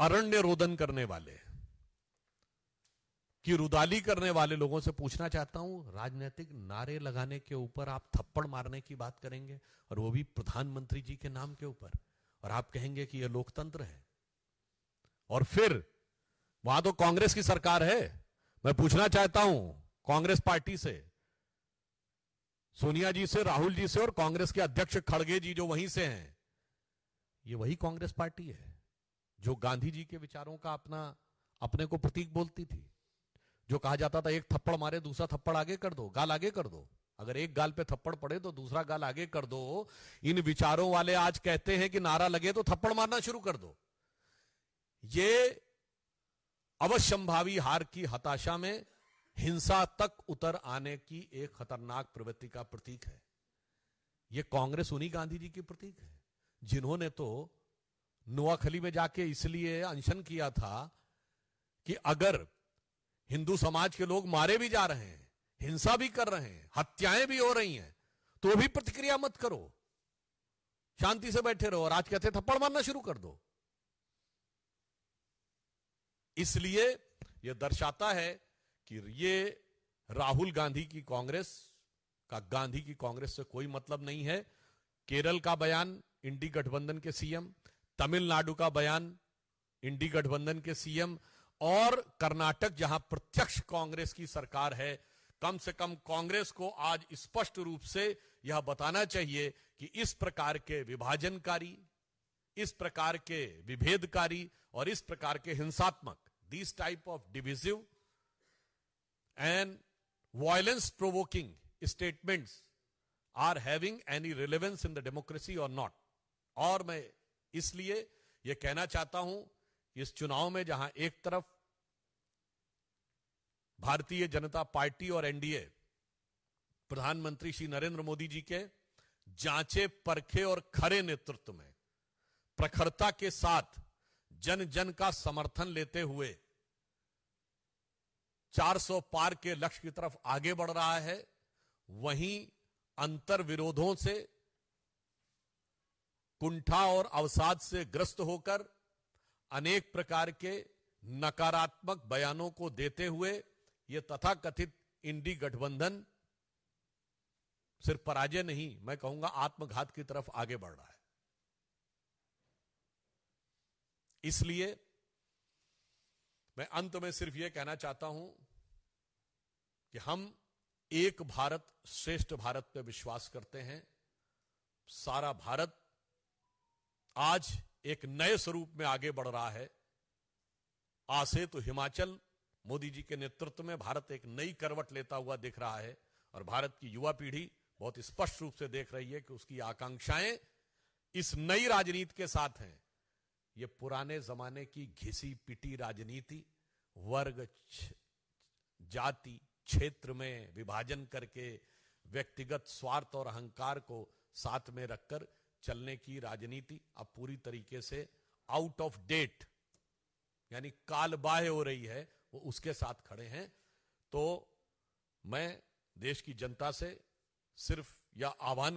अरण्य रोदन करने वाले, कि रुदाली करने वाले लोगों से पूछना चाहता हूं, राजनीतिक नारे लगाने के ऊपर आप थप्पड़ मारने की बात करेंगे, और वो भी प्रधानमंत्री जी के नाम के ऊपर, और आप कहेंगे कि यह लोकतंत्र है। और फिर वहां तो कांग्रेस की सरकार है। मैं पूछना चाहता हूं कांग्रेस पार्टी से, सोनिया जी से, राहुल जी से, और कांग्रेस के अध्यक्ष खड़गे जी जो वहीं से हैं, ये वही कांग्रेस पार्टी है जो गांधी जी के विचारों का अपने को प्रतीक बोलती थी, जो कहा जाता था एक थप्पड़ मारे दूसरा थप्पड़ आगे कर दो, गाल आगे कर दो, अगर एक गाल पे थप्पड़ पड़े तो दूसरा गाल आगे कर दो। इन विचारों वाले आज कहते हैं कि नारा लगे तो थप्पड़ मारना शुरू कर दो। ये अवश्यंभावी हार की हताशा में हिंसा तक उतर आने की एक खतरनाक प्रवृत्ति का प्रतीक है। यह कांग्रेस उन्हीं गांधी जी की प्रतीक है जिन्होंने तो नोआखली में जाके इसलिए अनशन किया था कि अगर हिंदू समाज के लोग मारे भी जा रहे हैं, हिंसा भी कर रहे हैं, हत्याएं भी हो रही हैं, तो भी प्रतिक्रिया मत करो, शांति से बैठे रहो, और आज कहते थप्पड़ मारना शुरू कर दो। इसलिए यह दर्शाता है कि ये राहुल गांधी की कांग्रेस का गांधी की कांग्रेस से कोई मतलब नहीं है। केरल का बयान इंडी गठबंधन के सीएम, तमिलनाडु का बयान इंडी गठबंधन के सीएम, और कर्नाटक जहां प्रत्यक्ष कांग्रेस की सरकार है, कम से कम कांग्रेस को आज स्पष्ट रूप से यह बताना चाहिए कि इस प्रकार के विभाजनकारी, इस प्रकार के विभेदकारी और इस प्रकार के हिंसात्मक, this type of divisive and violence provoking statements are having any relevance in the democracy और नॉट। और मैं इसलिए यह कहना चाहता हूं, इस चुनाव में जहां एक तरफ भारतीय जनता पार्टी और एनडीए प्रधानमंत्री श्री नरेंद्र मोदी जी के जांचे परखे और खरे नेतृत्व में प्रखरता के साथ जन जन का समर्थन लेते हुए 400 पार के लक्ष्य की तरफ आगे बढ़ रहा है, वहीं अंतर विरोधों से, कुंठा और अवसाद से ग्रस्त होकर अनेक प्रकार के नकारात्मक बयानों को देते हुए यह तथाकथित इंडी गठबंधन सिर्फ पराजय नहीं, मैं कहूंगा आत्मघात की तरफ आगे बढ़ रहा है। इसलिए मैं अंत में सिर्फ यह कहना चाहता हूं कि हम एक भारत श्रेष्ठ भारत पर विश्वास करते हैं। सारा भारत आज एक नए स्वरूप में आगे बढ़ रहा है। आज से तो हिमाचल मोदी जी के नेतृत्व में भारत एक नई करवट लेता हुआ दिख रहा है, और भारत की युवा पीढ़ी बहुत स्पष्ट रूप से देख रही है कि उसकी आकांक्षाएं इस नई राजनीति के साथ हैं। ये पुराने जमाने की घिसी पिटी राजनीति, वर्ग, जाति, क्षेत्र में विभाजन करके व्यक्तिगत स्वार्थ और अहंकार को साथ में रखकर चलने की राजनीति अब पूरी तरीके से आउट ऑफ डेट, यानी कालबाह्य हो रही है, वो उसके साथ खड़े हैं। तो मैं देश की जनता से सिर्फ यह आह्वान